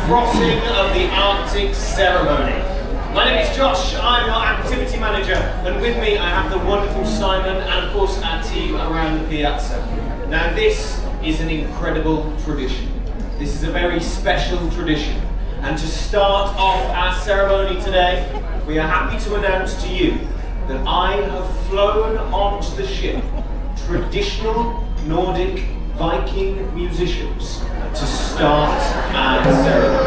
crossing of the Arctic ceremony. My name is Josh, I'm your activity manager, and with me I have the wonderful Simon and of course our team around the piazza. Now this is an incredible tradition. This is a very special tradition, and to start off our ceremony today, we are happy to announce to you that I have flown onto the ship traditional Nordic Viking musicians to start our ceremony.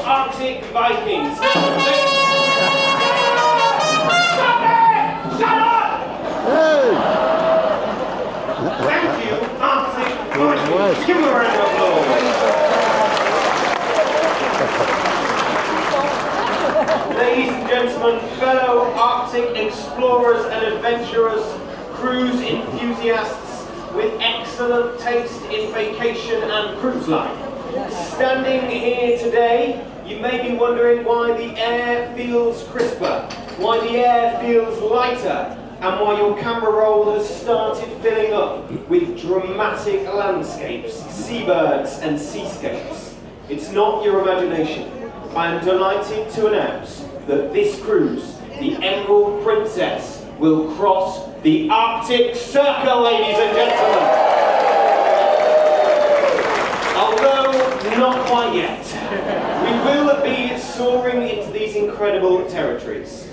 Arctic Vikings. Shut up! Hey. Thank you, Arctic Vikings. Give them a round of applause. Ladies and gentlemen, fellow Arctic explorers and adventurers, cruise enthusiasts with excellent taste in vacation and cruise line. Standing here today, you may be wondering why the air feels crisper, why the air feels lighter, and why your camera roll has started filling up with dramatic landscapes, seabirds and seascapes. It's not your imagination. I am delighted to announce that this cruise, the Emerald Princess, will cross the Arctic Circle, ladies and gentlemen. Although not quite yet. We will be soaring into these incredible territories.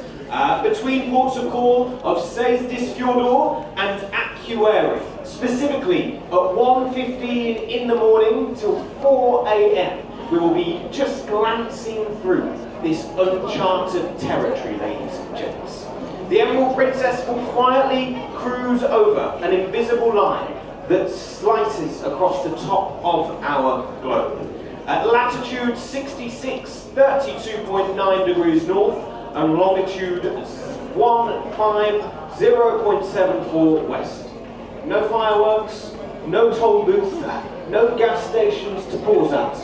Between ports of call of Seisdisfjordur and Akureyri, specifically at 1:15 in the morning till 4 a.m. We will be just glancing through this uncharted territory, ladies and gents. The Emerald Princess will quietly cruise over an invisible line that slices across the top of our globe. At latitude 66, 32.9 degrees north and longitude 150.74 west. No fireworks, no toll booth, no gas stations to pause at.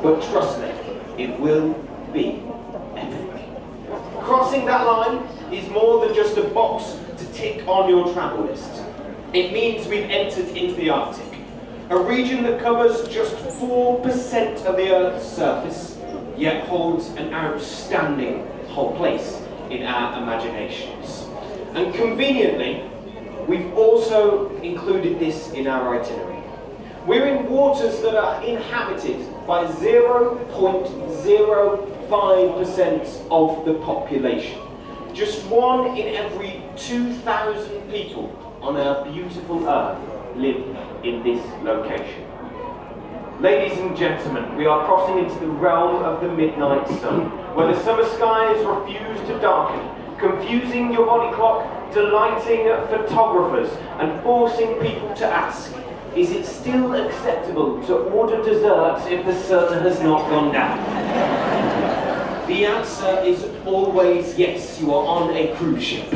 But trust me, it will be epic. Crossing that line is more than just a box to tick on your travel list. It means we've entered into the Arctic, a region that covers just 4% of the Earth's surface, yet holds an outstanding whole place in our imaginations. And conveniently, we've also included this in our itinerary. We're in waters that are inhabited by 0.05% of the population. Just 1 in every 2,000 people on our beautiful Earth live in this location. Ladies and gentlemen, we are crossing into the realm of the midnight sun, where the summer skies refuse to darken, confusing your body clock, delighting photographers, and forcing people to ask, is it still acceptable to order desserts if the sun has not gone down? The answer is always yes, you are on a cruise ship.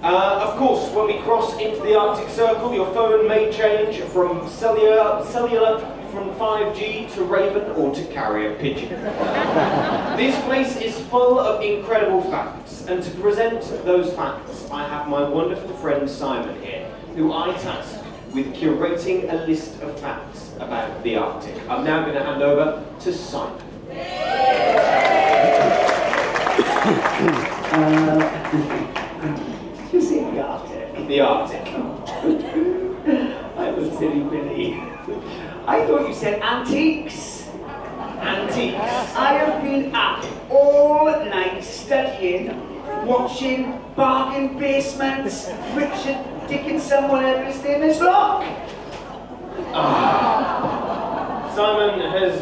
Of course, when we cross into the Arctic Circle, your phone may change from cellular from 5G to Raven or to carrier pigeon. This place is full of incredible facts, and to present those facts, I have my wonderful friend Simon here, who I tasked with curating a list of facts about the Arctic. I'm now going to hand over to Simon. You see the Arctic? The Arctic. I'm a silly Billy. I thought you said antiques. antiques. I have been up all night studying, watching bargain basements, Richard Dickinson, whatever his name is, look! Simon has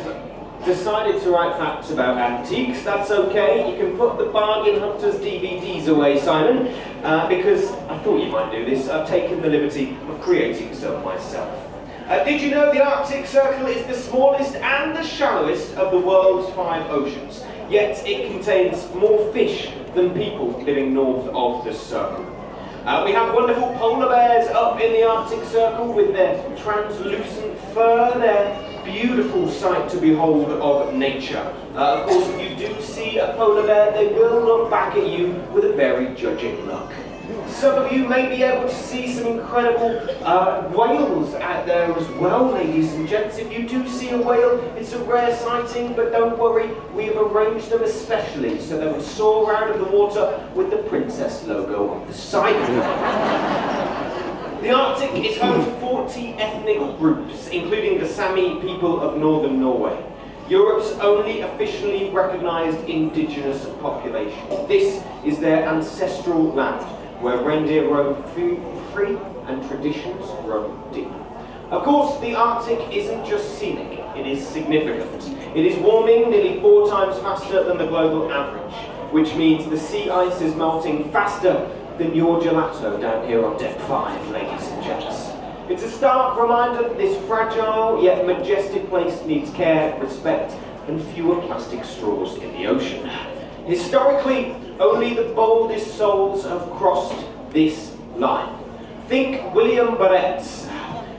decided to write facts about antiques. That's okay. You can put the Bargain Hunters DVDs away, Simon, because I thought you might do this. I've taken the liberty of creating some myself. Did you know the Arctic Circle is the smallest and the shallowest of the world's 5 oceans? Yet it contains more fish than people living north of the circle. We have wonderful polar bears up in the Arctic Circle with their translucent fur, their beautiful sight to behold of nature. Of course, if you do see a polar bear, they will look back at you with a very judging look. Some of you may be able to see some incredible whales out there as well, ladies and gents. If you do see a whale, it's a rare sighting, but don't worry, we have arranged them especially so they will soar out of the water with the princess logo on the side of them. The Arctic is home to 40 ethnic groups, including the Sami people of northern Norway, Europe's only officially recognised indigenous population. This is their ancestral land, where reindeer roam free and traditions run deep. Of course, the Arctic isn't just scenic, it is significant. It is warming nearly 4 times faster than the global average, which means the sea ice is melting faster than your gelato down here on deck 5, ladies and gents. It's a stark reminder that this fragile yet majestic place needs care, respect, and fewer plastic straws in the ocean. Historically, only the boldest souls have crossed this line. Think William Barretts,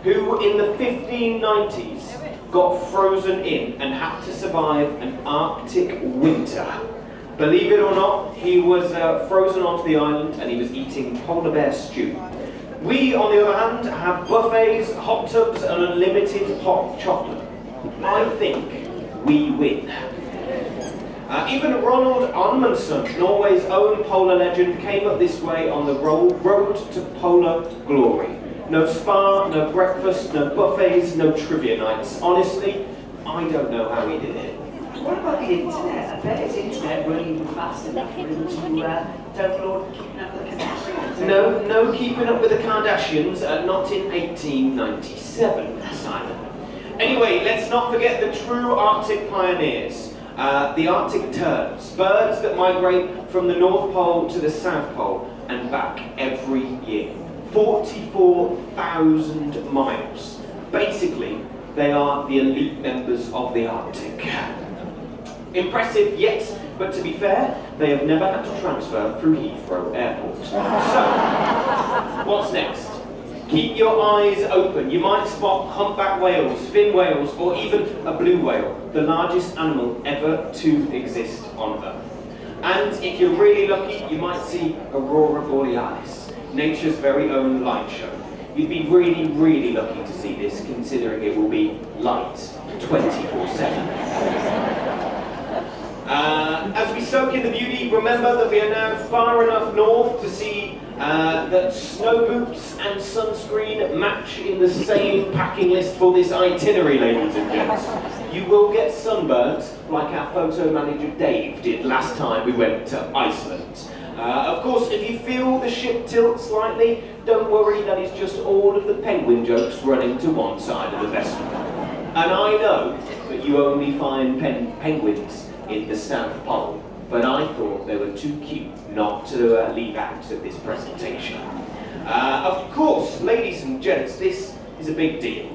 who in the 1590s got frozen in and had to survive an Arctic winter. Believe it or not, he was frozen onto the island and he was eating polar bear stew. We, on the other hand, have buffets, hot tubs, and unlimited hot chocolate. I think we win. Even Ronald Amundsen, Norway's own polar legend, came up this way on the road to polar glory. No spa, no breakfast, no buffets, no trivia nights. Honestly, I don't know how he did it. What about the internet? I bet his internet run even fast enough for him to download Keeping Up with the Kardashians. No keeping up with the Kardashians, not in 1897, Simon. Anyway, let's not forget the true Arctic pioneers. The Arctic terns, birds that migrate from the North Pole to the South Pole and back every year. 44,000 miles. Basically, they are the elite members of the Arctic. Impressive, yes, but to be fair, they have never had to transfer through Heathrow Airport. So, what's next? Keep your eyes open. You might spot humpback whales, fin whales, or even a blue whale, the largest animal ever to exist on Earth. And if you're really lucky, you might see Aurora Borealis, nature's very own light show. You'd be really, really lucky to see this, considering it will be light 24/7. As we soak in the beauty, remember that we are now far enough north to see that snow boots and sunscreen match in the same packing list for this itinerary, ladies and gents. You will get sunburnt like our photo manager Dave did last time we went to Iceland. Of course, if you feel the ship tilt slightly, don't worry, that is just all of the penguin jokes running to one side of the vessel. And I know that you only find penguins in the South Pole, but I thought they were too cute not to leave out of this presentation. Of course, ladies and gents, this is a big deal.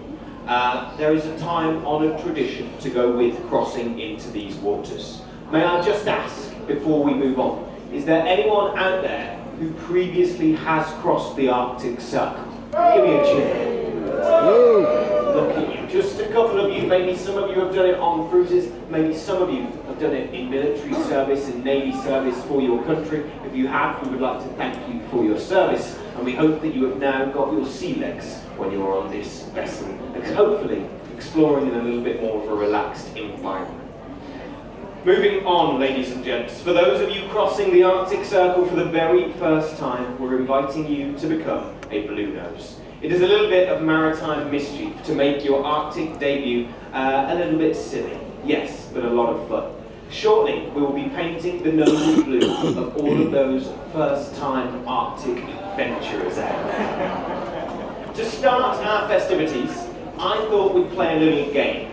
There is a time-honoured tradition to go with crossing into these waters. May I just ask, before we move on, is there anyone out there who previously has crossed the Arctic Circle? Give me a cheer. Look at you, just a couple of you, maybe some of you have done it on cruises, maybe some of you have done it in military service and Navy service for your country. If you have, we would like to thank you for your service, and we hope that you have now got your sea legs when you are on this vessel, hopefully exploring in a little bit more of a relaxed environment. Moving on, ladies and gents, for those of you crossing the Arctic Circle for the very first time, we're inviting you to become a Blue Nose. It is a little bit of maritime mischief to make your Arctic debut a little bit silly. Yes, but a lot of fun. Shortly, we will be painting the nose blue of all of those first-time Arctic adventurers out. To start our festivities, I thought we'd play a little game.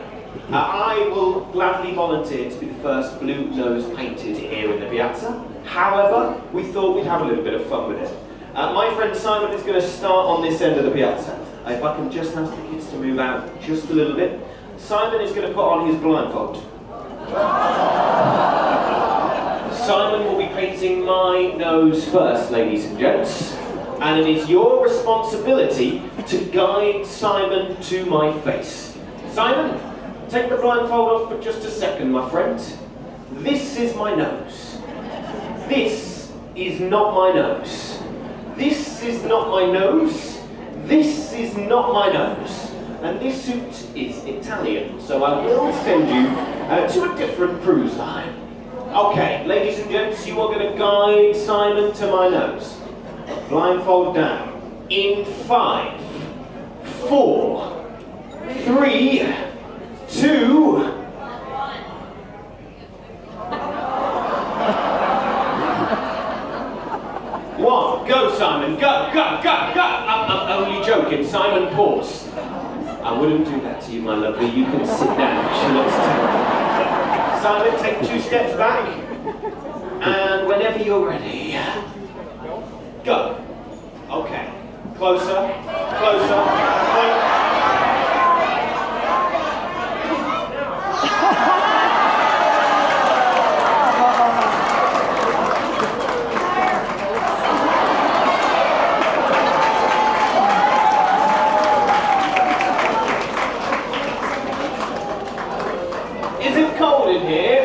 I will gladly volunteer to be the first blue nose painted here in the piazza. However, we thought we'd have a little bit of fun with it. My friend Simon is going to start on this end of the piazza. If I can just ask the kids to move out just a little bit. Simon is going to put on his blindfold. Simon will be painting my nose first, ladies and gents. And it is your responsibility to guide Simon to my face. Simon, take the blindfold off for just a second, my friend. This is my nose. This is not my nose. This is not my nose. This is not my nose. And this suit is Italian, so I will send you to a different cruise line. Okay, ladies and gents, you are going to guide Simon to my nose. Blindfold down. In 5, 4, 3, 2, 1. Go, Simon. Go, go, go, go. I'm only joking. Simon, pause. I wouldn't do that to you, my lovely. You can sit down. She looks terrible. Simon, take 2 steps back. And whenever you're ready, go. Okay. Closer. Closer. Is it cold in here?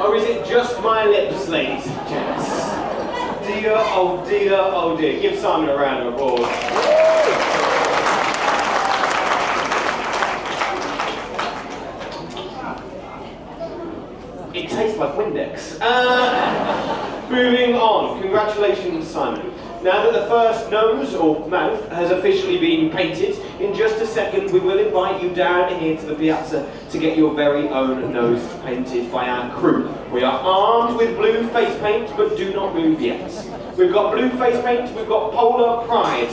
Or is it just my lips, ladies and gents? Dear, oh dear, oh dear. Give Simon a round of applause. It tastes like Windex. Moving on. Congratulations, Simon. Now that the first nose, or mouth, has officially been painted, in just a second we will invite you down here to the piazza to get your very own nose painted by our crew. We are armed with blue face paint, but do not move yet. We've got blue face paint, we've got polar pride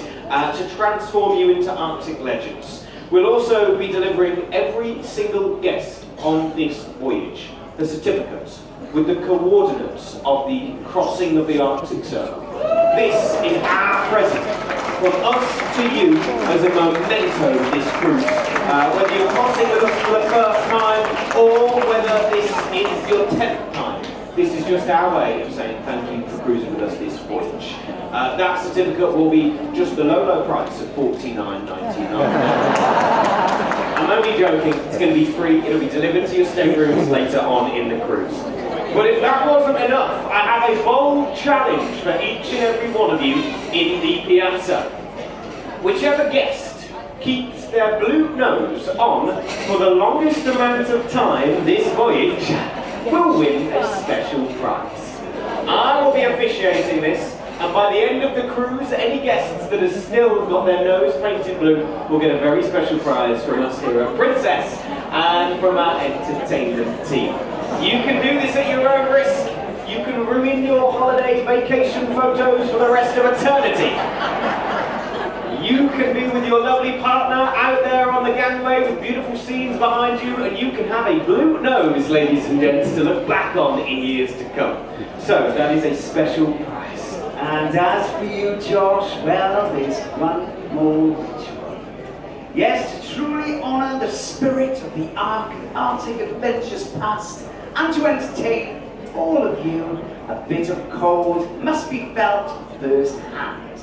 to transform you into Arctic legends. We'll also be delivering every single guest on this voyage the certificates with the coordinates of the crossing of the Arctic Circle. This is our present from us to you as a memento of this cruise. Whether you're crossing with us for the first time or whether this is your 10th time, this is just our way of saying thank you for cruising with us this voyage. That certificate will be just the low price of $49.99. I'm only joking, it's going to be free, it'll be delivered to your staterooms later on in the cruise. But if that wasn't enough, I have a bold challenge for each and every one of you in the piazza. Whichever guest keeps their blue nose on for the longest amount of time this voyage will win a special prize. I will be officiating this, and by the end of the cruise, any guests that have still got their nose painted blue will get a very special prize from us here at Princess and from our entertainment team. You can do this at your own risk. You can ruin your holiday vacation photos for the rest of eternity. You can be with your lovely partner out there on the gangway with beautiful scenes behind you, and you can have a blue nose, ladies and gents, to look back on in years to come. So that is a special prize. And as for you, Josh, well, there's one more ritual. Yes, to truly honour the spirit of the Arctic adventures past, and to entertain all of you, a bit of cold must be felt firsthand.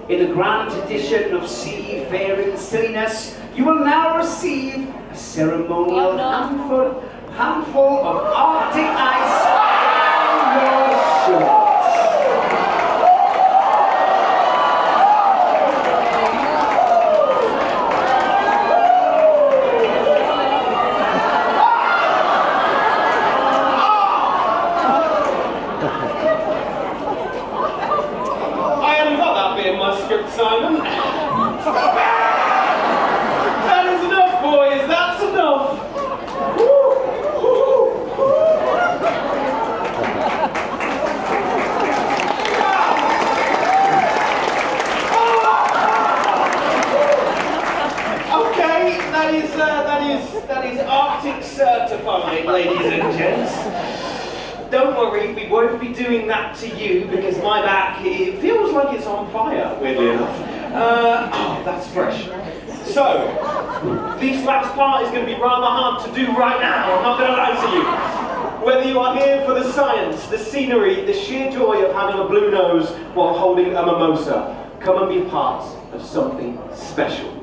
In the grand tradition of seafaring silliness, you will now receive a ceremonial handful of Arctic ice on your shores. Simon. that is Arctic certified, ladies and gents. Don't worry, we won't be doing that to you because my back, it feels like it's on fire, weirdly enough. Oh, that's fresh. So, this last part is going to be rather hard to do right now, I'm not going to lie to you. Whether you are here for the science, the scenery, the sheer joy of having a blue nose while holding a mimosa, come and be part of something special.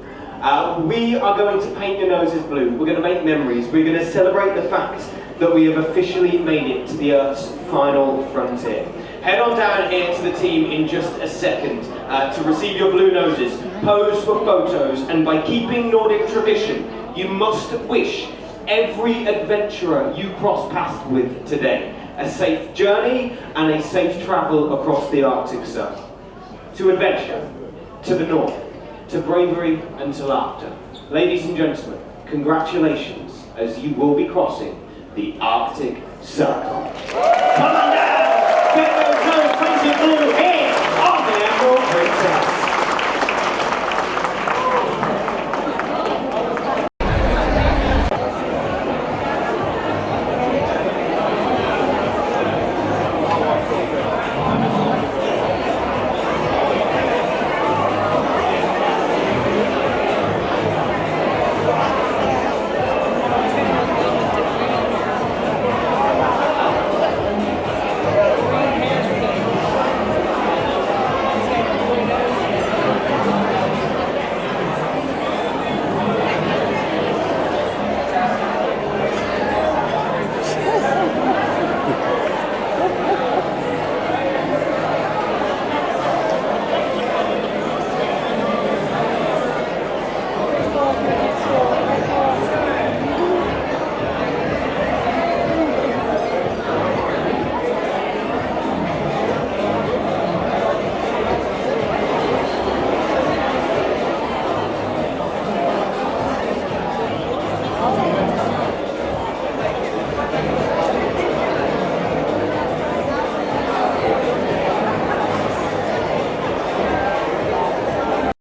We are going to paint your noses blue. We're going to make memories. We're going to celebrate the fact that we have officially made it to the Earth's final frontier. Head on down here to the team in just a second to receive your blue noses, pose for photos, and by keeping Nordic tradition, you must wish every adventurer you cross paths with today a safe journey and a safe travel across the Arctic Circle. To adventure, to the north, to bravery and to laughter. Ladies and gentlemen, congratulations as you will be crossing the Arctic Circle. Come on down! Get those nose painted blue here on the Emerald Princess!